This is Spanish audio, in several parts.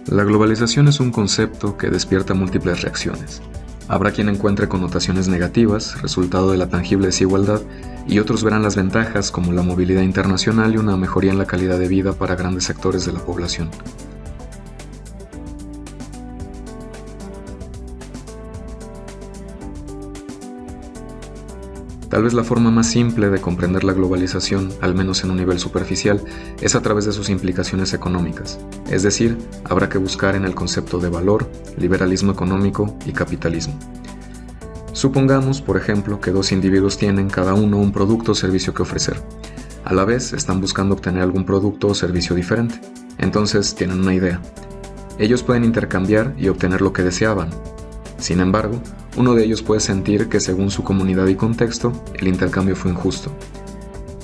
La globalización es un concepto que despierta múltiples reacciones. Habrá quien encuentre connotaciones negativas, resultado de la tangible desigualdad, y otros verán las ventajas como la movilidad internacional y una mejoría en la calidad de vida para grandes sectores de la población. Tal vez la forma más simple de comprender la globalización, al menos en un nivel superficial, es a través de sus implicaciones económicas. Es decir, habrá que buscar en el concepto de valor, liberalismo económico y capitalismo. Supongamos, por ejemplo, que dos individuos tienen cada uno un producto o servicio que ofrecer. A la vez, están buscando obtener algún producto o servicio diferente. Entonces, tienen una idea. Ellos pueden intercambiar y obtener lo que deseaban. Sin embargo, uno de ellos puede sentir que según su comunidad y contexto, el intercambio fue injusto.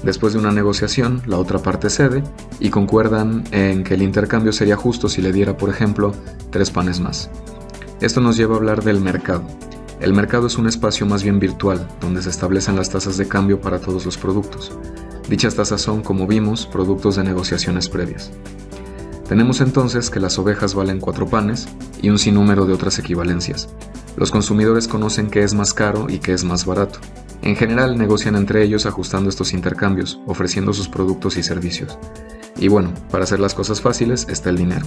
Después de una negociación, la otra parte cede y concuerdan en que el intercambio sería justo si le diera, por ejemplo, 3 panes más. Esto nos lleva a hablar del mercado. El mercado es un espacio más bien virtual, donde se establecen las tasas de cambio para todos los productos. Dichas tasas son, como vimos, productos de negociaciones previas. Tenemos entonces que las ovejas valen 4 panes y un sinnúmero de otras equivalencias. Los consumidores conocen qué es más caro y qué es más barato. En general negocian entre ellos ajustando estos intercambios, ofreciendo sus productos y servicios. Y bueno, para hacer las cosas fáciles está el dinero.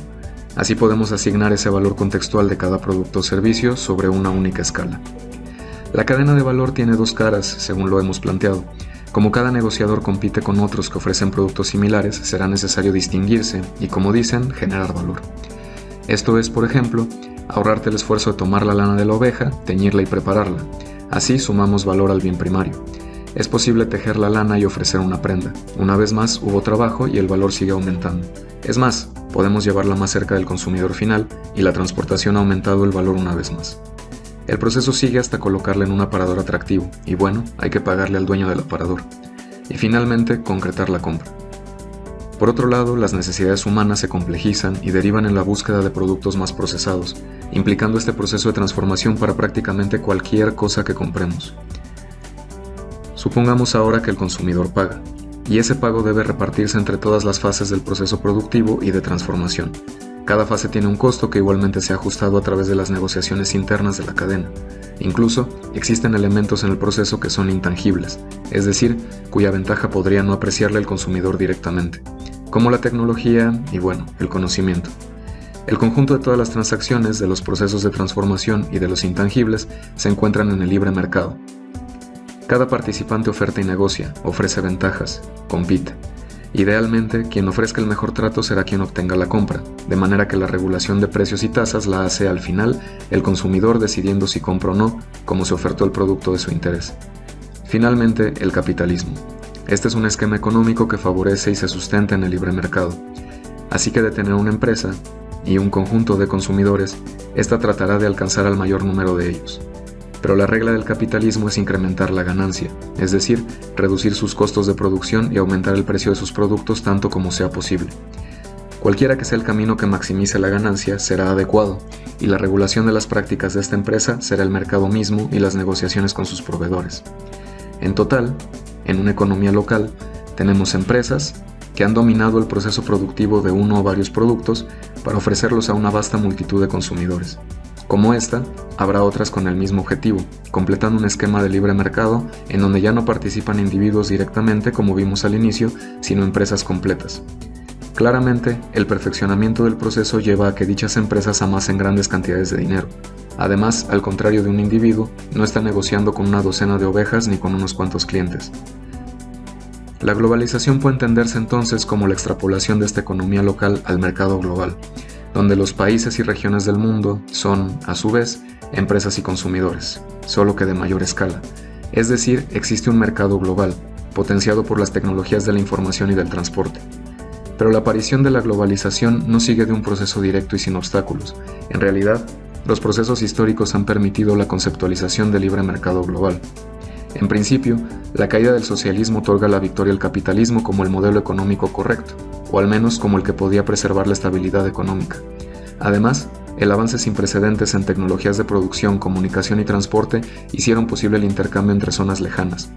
Así podemos asignar ese valor contextual de cada producto o servicio sobre una única escala. La cadena de valor tiene 2 caras, según lo hemos planteado. Como cada negociador compite con otros que ofrecen productos similares, será necesario distinguirse y, como dicen, generar valor. Esto es, por ejemplo, ahorrarte el esfuerzo de tomar la lana de la oveja, teñirla y prepararla. Así sumamos valor al bien primario. Es posible tejer la lana y ofrecer una prenda. Una vez más hubo trabajo y el valor sigue aumentando. Es más, podemos llevarla más cerca del consumidor final y la transportación ha aumentado el valor una vez más. El proceso sigue hasta colocarla en un aparador atractivo y bueno, hay que pagarle al dueño del aparador. Y finalmente, concretar la compra. Por otro lado, las necesidades humanas se complejizan y derivan en la búsqueda de productos más procesados, implicando este proceso de transformación para prácticamente cualquier cosa que compremos. Supongamos ahora que el consumidor paga, y ese pago debe repartirse entre todas las fases del proceso productivo y de transformación. Cada fase tiene un costo que igualmente se ha ajustado a través de las negociaciones internas de la cadena. Incluso, existen elementos en el proceso que son intangibles, es decir, cuya ventaja podría no apreciarla el consumidor directamente, como la tecnología y, bueno, el conocimiento. El conjunto de todas las transacciones, de los procesos de transformación y de los intangibles se encuentran en el libre mercado. Cada participante oferta y negocia, ofrece ventajas, compite. Idealmente, quien ofrezca el mejor trato será quien obtenga la compra, de manera que la regulación de precios y tasas la hace al final el consumidor decidiendo si compra o no, como se ofertó el producto de su interés. Finalmente, el capitalismo. Este es un esquema económico que favorece y se sustenta en el libre mercado. Así que de tener una empresa y un conjunto de consumidores, esta tratará de alcanzar al mayor número de ellos. Pero la regla del capitalismo es incrementar la ganancia, es decir, reducir sus costos de producción y aumentar el precio de sus productos tanto como sea posible. Cualquiera que sea el camino que maximice la ganancia será adecuado, y la regulación de las prácticas de esta empresa será el mercado mismo y las negociaciones con sus proveedores. En total, en una economía local, tenemos empresas que han dominado el proceso productivo de uno o varios productos para ofrecerlos a una vasta multitud de consumidores. Como esta, habrá otras con el mismo objetivo, completando un esquema de libre mercado en donde ya no participan individuos directamente como vimos al inicio, sino empresas completas. Claramente, el perfeccionamiento del proceso lleva a que dichas empresas amasen grandes cantidades de dinero. Además, al contrario de un individuo, no está negociando con una docena de ovejas ni con unos cuantos clientes. La globalización puede entenderse entonces como la extrapolación de esta economía local al mercado global, donde los países y regiones del mundo son, a su vez, empresas y consumidores, solo que de mayor escala. Es decir, existe un mercado global, potenciado por las tecnologías de la información y del transporte. Pero la aparición de la globalización no sigue de un proceso directo y sin obstáculos. En realidad, los procesos históricos han permitido la conceptualización del libre mercado global. En principio, la caída del socialismo otorga la victoria al capitalismo como el modelo económico correcto, o al menos como el que podía preservar la estabilidad económica. Además, el avance sin precedentes en tecnologías de producción, comunicación y transporte hicieron posible el intercambio entre zonas lejanas.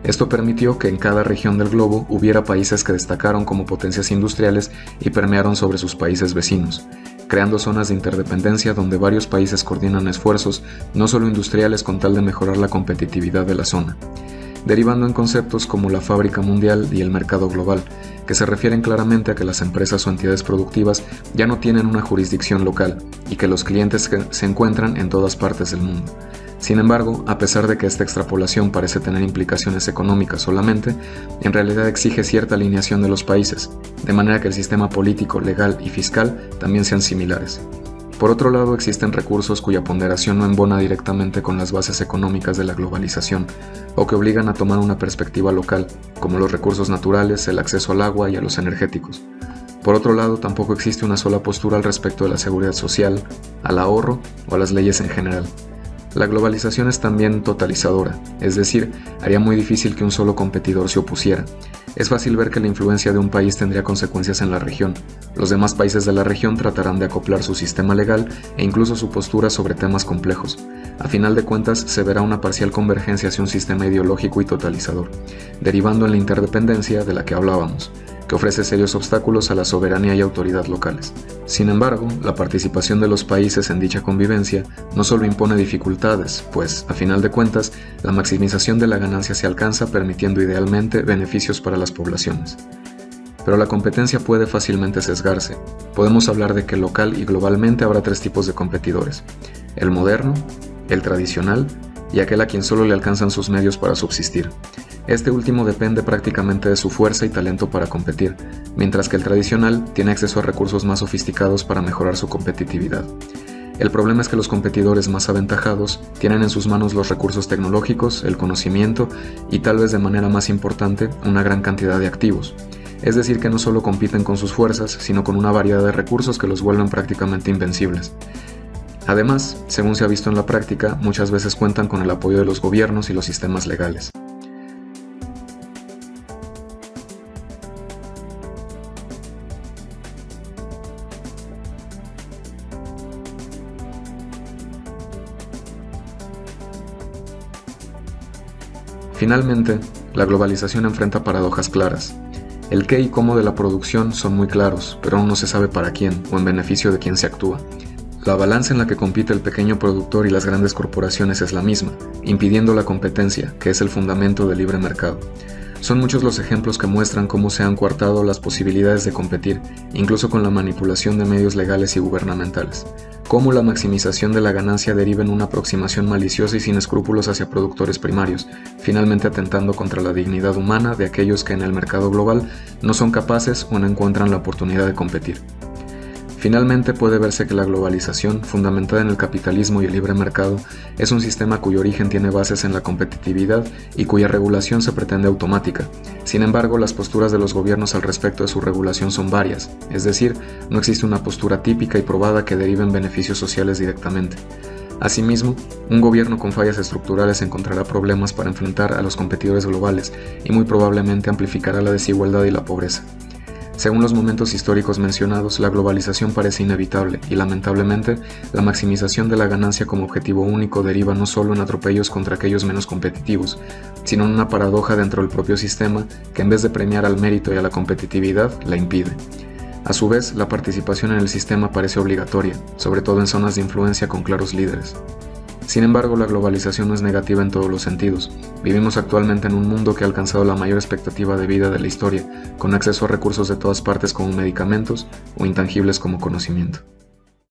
Esto permitió que en cada región del globo hubiera países que destacaron como potencias industriales y permearon sobre sus países vecinos, creando zonas de interdependencia donde varios países coordinan esfuerzos no solo industriales con tal de mejorar la competitividad de la zona, derivando en conceptos como la fábrica mundial y el mercado global, que se refieren claramente a que las empresas o entidades productivas ya no tienen una jurisdicción local y que los clientes se encuentran en todas partes del mundo. Sin embargo, a pesar de que esta extrapolación parece tener implicaciones económicas solamente, en realidad exige cierta alineación de los países, de manera que el sistema político, legal y fiscal también sean similares. Por otro lado, existen recursos cuya ponderación no embona directamente con las bases económicas de la globalización, o que obligan a tomar una perspectiva local, como los recursos naturales, el acceso al agua y a los energéticos. Por otro lado, tampoco existe una sola postura al respecto de la seguridad social, al ahorro o a las leyes en general. La globalización es también totalizadora, es decir, haría muy difícil que un solo competidor se opusiera. Es fácil ver que la influencia de un país tendría consecuencias en la región. Los demás países de la región tratarán de acoplar su sistema legal e incluso su postura sobre temas complejos. A final de cuentas, se verá una parcial convergencia hacia un sistema ideológico y totalizador, derivando en la interdependencia de la que hablábamos, que ofrece serios obstáculos a la soberanía y autoridad locales. Sin embargo, la participación de los países en dicha convivencia no solo impone dificultades, pues, a final de cuentas, la maximización de la ganancia se alcanza permitiendo idealmente beneficios para las poblaciones. Pero la competencia puede fácilmente sesgarse. Podemos hablar de que local y globalmente habrá tres tipos de competidores: el moderno, el tradicional y aquel a quien solo le alcanzan sus medios para subsistir. Este último depende prácticamente de su fuerza y talento para competir, mientras que el tradicional tiene acceso a recursos más sofisticados para mejorar su competitividad. El problema es que los competidores más aventajados tienen en sus manos los recursos tecnológicos, el conocimiento y, tal vez de manera más importante, una gran cantidad de activos. Es decir, que no solo compiten con sus fuerzas, sino con una variedad de recursos que los vuelven prácticamente invencibles. Además, según se ha visto en la práctica, muchas veces cuentan con el apoyo de los gobiernos y los sistemas legales. Finalmente, la globalización enfrenta paradojas claras. El qué y cómo de la producción son muy claros, pero aún no se sabe para quién o en beneficio de quién se actúa. La balanza en la que compite el pequeño productor y las grandes corporaciones es la misma, impidiendo la competencia, que es el fundamento del libre mercado. Son muchos los ejemplos que muestran cómo se han coartado las posibilidades de competir, incluso con la manipulación de medios legales y gubernamentales. Cómo la maximización de la ganancia deriva en una aproximación maliciosa y sin escrúpulos hacia productores primarios, finalmente atentando contra la dignidad humana de aquellos que en el mercado global no son capaces o no encuentran la oportunidad de competir. Finalmente puede verse que la globalización, fundamentada en el capitalismo y el libre mercado, es un sistema cuyo origen tiene bases en la competitividad y cuya regulación se pretende automática. Sin embargo, las posturas de los gobiernos al respecto de su regulación son varias, es decir, no existe una postura típica y probada que derive en beneficios sociales directamente. Asimismo, un gobierno con fallas estructurales encontrará problemas para enfrentar a los competidores globales y muy probablemente amplificará la desigualdad y la pobreza. Según los momentos históricos mencionados, la globalización parece inevitable y, lamentablemente, la maximización de la ganancia como objetivo único deriva no solo en atropellos contra aquellos menos competitivos, sino en una paradoja dentro del propio sistema que, en vez de premiar al mérito y a la competitividad, la impide. A su vez, la participación en el sistema parece obligatoria, sobre todo en zonas de influencia con claros líderes. Sin embargo, la globalización no es negativa en todos los sentidos. Vivimos actualmente en un mundo que ha alcanzado la mayor expectativa de vida de la historia, con acceso a recursos de todas partes como medicamentos o intangibles como conocimiento.